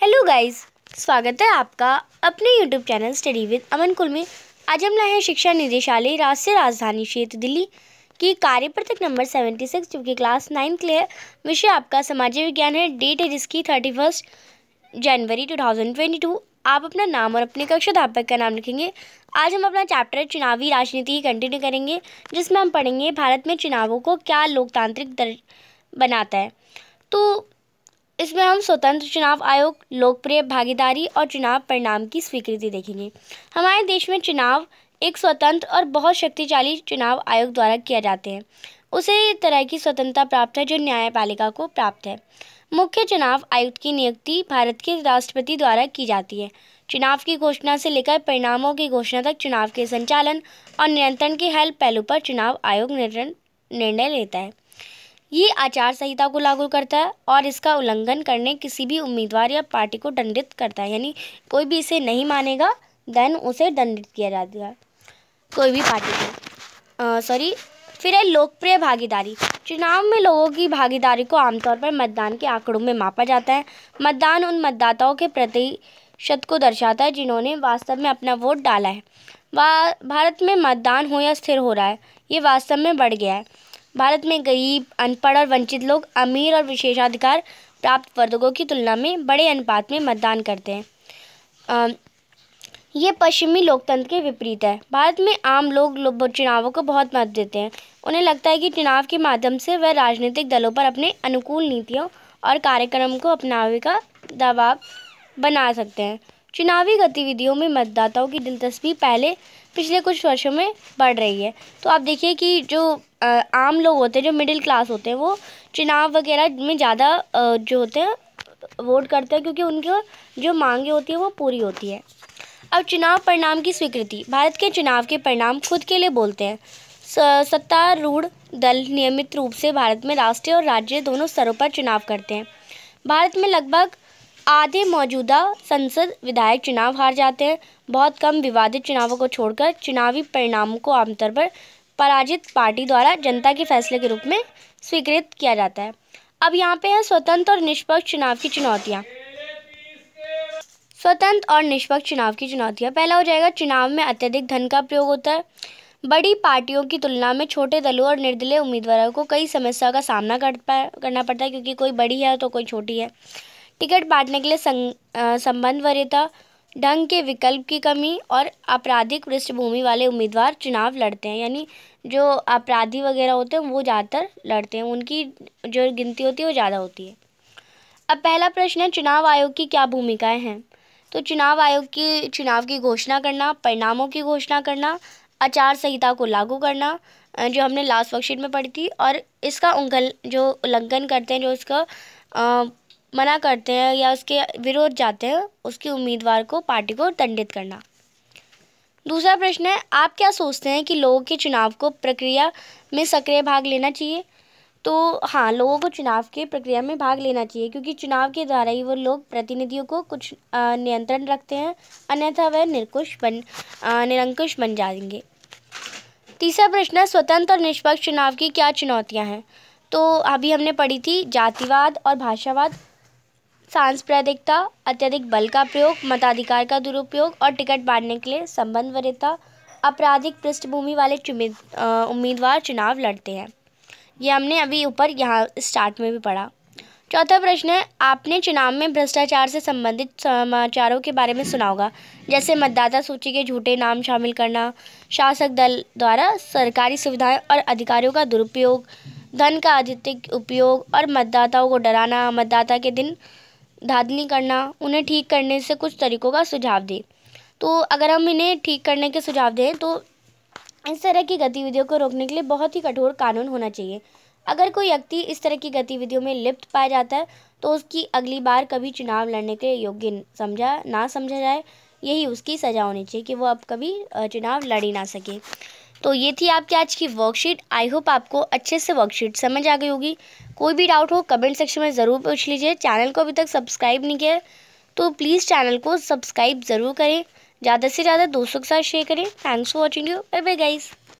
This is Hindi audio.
हेलो गाइस, स्वागत है आपका अपने यूट्यूब चैनल स्टडी विद अमन कुल में। आज हम लाए हैं शिक्षा निदेशालय राष्ट्रीय राजधानी क्षेत्र दिल्ली की कार्यपत्रक नंबर 76 जो कि क्लास 9 के लिए है। विषय आपका सामाजिक विज्ञान है। डेट है जिसकी 31 जनवरी 2022। आप अपना नाम और अपने कक्षा अध्यापक का नाम लिखेंगे। आज हम अपना चैप्टर चुनावी राजनीति कंटिन्यू करेंगे, जिसमें हम पढ़ेंगे भारत में चुनावों को क्या लोकतांत्रिक दर बनाता है। तो इसमें हम स्वतंत्र चुनाव आयोग, लोकप्रिय भागीदारी और चुनाव परिणाम की स्वीकृति देखेंगे। हमारे देश में चुनाव एक स्वतंत्र और बहुत शक्तिशाली चुनाव आयोग द्वारा किए जाते हैं। उसे तरह की स्वतंत्रता प्राप्त है जो न्यायपालिका को प्राप्त है। मुख्य चुनाव आयुक्त की नियुक्ति भारत के राष्ट्रपति द्वारा की जाती है। चुनाव की घोषणा से लेकर परिणामों की घोषणा तक चुनाव के संचालन और नियंत्रण के हर पहलू पर चुनाव आयोग निर्णय लेता है। ये आचार संहिता को लागू करता है और इसका उल्लंघन करने किसी भी उम्मीदवार या पार्टी को दंडित करता है। यानी कोई भी इसे नहीं मानेगा देन उसे दंडित किया जाएगा, कोई भी पार्टी को। फिर है लोकप्रिय भागीदारी। चुनाव में लोगों की भागीदारी को आमतौर पर मतदान के आंकड़ों में मापा जाता है। मतदान उन मतदाताओं के प्रतिशत को दर्शाता है जिन्होंने वास्तव में अपना वोट डाला है। भारत में मतदान हो या स्थिर हो रहा है, ये वास्तव में बढ़ गया है। भारत में गरीब, अनपढ़ और वंचित लोग अमीर और विशेषाधिकार प्राप्त वर्गों की तुलना में बड़े अनुपात में मतदान करते हैं। ये पश्चिमी लोकतंत्र के विपरीत है। भारत में आम लोग चुनावों को बहुत महत्व देते हैं। उन्हें लगता है कि चुनाव के माध्यम से वह राजनीतिक दलों पर अपने अनुकूल नीतियों और कार्यक्रम को अपनाने का दबाव बना सकते हैं। चुनावी गतिविधियों में मतदाताओं की दिलचस्पी पिछले कुछ वर्षों में बढ़ रही है। तो आप देखिए कि जो आम लोग होते हैं, जो मिडिल क्लास होते हैं, वो चुनाव वगैरह में ज़्यादा जो होते हैं वोट करते हैं, क्योंकि उनकी जो मांगे होती है वो पूरी होती है। अब चुनाव परिणाम की स्वीकृति। भारत के चुनाव के परिणाम खुद के लिए बोलते हैं। सत्तारूढ़ दल नियमित रूप से भारत में राष्ट्रीय और राज्य दोनों स्तरों पर चुनाव करते हैं। भारत में लगभग आधे मौजूदा संसद विधायक चुनाव हार जाते हैं। बहुत कम विवादित चुनावों को छोड़कर चुनावी परिणामों को आमतौर पर पराजित पार्टी द्वारा जनता के फैसले के रूप में स्वीकृत किया जाता है। अब यहाँ पे है स्वतंत्र और निष्पक्ष चुनाव की चुनौतियाँ। स्वतंत्र और निष्पक्ष चुनाव की चुनौतियाँ। पहला हो जाएगा, चुनाव में अत्यधिक धन का प्रयोग होता है। बड़ी पार्टियों की तुलना में छोटे दलों और निर्दलीय उम्मीदवारों को कई समस्याओं का सामना करना पड़ता है, क्योंकि कोई बड़ी है तो कोई छोटी है। टिकट बांटने के लिए संबंध वरीयता, ढंग के विकल्प की कमी और आपराधिक पृष्ठभूमि वाले उम्मीदवार चुनाव लड़ते हैं। यानी जो अपराधी वगैरह होते हैं वो ज़्यादातर लड़ते हैं, उनकी जो गिनती होती है वो ज़्यादा होती है। अब पहला प्रश्न है, चुनाव आयोग की क्या भूमिकाएं हैं। तो चुनाव आयोग की चुनाव की घोषणा करना, परिणामों की घोषणा करना, आचार संहिता को लागू करना, जो हमने लास्ट वर्कशीट में पढ़ी थी, और इसका जो उल्लंघन करते हैं, जो इसका मना करते हैं या उसके विरोध जाते हैं, उसके उम्मीदवार को, पार्टी को दंडित करना। दूसरा प्रश्न है, आप क्या सोचते हैं कि लोगों के चुनाव को प्रक्रिया में सक्रिय भाग लेना चाहिए। तो हाँ, लोगों को चुनाव के प्रक्रिया में भाग लेना चाहिए, क्योंकि चुनाव के द्वारा ही वो लोग प्रतिनिधियों को कुछ नियंत्रण रखते हैं, अन्यथा वह निरंकुश बन जाएंगे। तीसरा प्रश्न है, स्वतंत्र और निष्पक्ष चुनाव की क्या चुनौतियाँ हैं। तो अभी हमने पढ़ी थी जातिवाद और भाषावाद, सांप्रदायिकता, अत्यधिक बल का प्रयोग, मताधिकार का दुरुपयोग और टिकट बांटने के लिए संबंध वरीयता, आपराधिक पृष्ठभूमि वाले उम्मीदवार चुनाव लड़ते हैं। ये हमने अभी ऊपर यहाँ स्टार्ट में भी पढ़ा। चौथा प्रश्न है, आपने चुनाव में भ्रष्टाचार से संबंधित समाचारों के बारे में सुना होगा, जैसे मतदाता सूची के झूठे नाम शामिल करना, शासक दल द्वारा सरकारी सुविधाएं और अधिकारियों का दुरुपयोग, धन का अधिक उपयोग और मतदाताओं को डराना, मतदाता के दिन धांधली करना। उन्हें ठीक करने से कुछ तरीकों का सुझाव दें। तो अगर हम इन्हें ठीक करने के सुझाव दें तो इस तरह की गतिविधियों को रोकने के लिए बहुत ही कठोर कानून होना चाहिए। अगर कोई व्यक्ति इस तरह की गतिविधियों में लिप्त पाया जाता है तो उसकी अगली बार कभी चुनाव लड़ने के योग्य ना समझा जाए। यही उसकी सज़ा होनी चाहिए कि वो अब कभी चुनाव लड़ ही ना सके। तो ये थी आपकी आज की वर्कशीट। आई होप आपको अच्छे से वर्कशीट समझ आ गई होगी। कोई भी डाउट हो कमेंट सेक्शन में ज़रूर पूछ लीजिए। चैनल को अभी तक सब्सक्राइब नहीं किया है तो प्लीज़ चैनल को सब्सक्राइब ज़रूर करें। ज़्यादा से ज़्यादा दोस्तों के साथ शेयर करें। Thanks for watching you. Bye bye guys.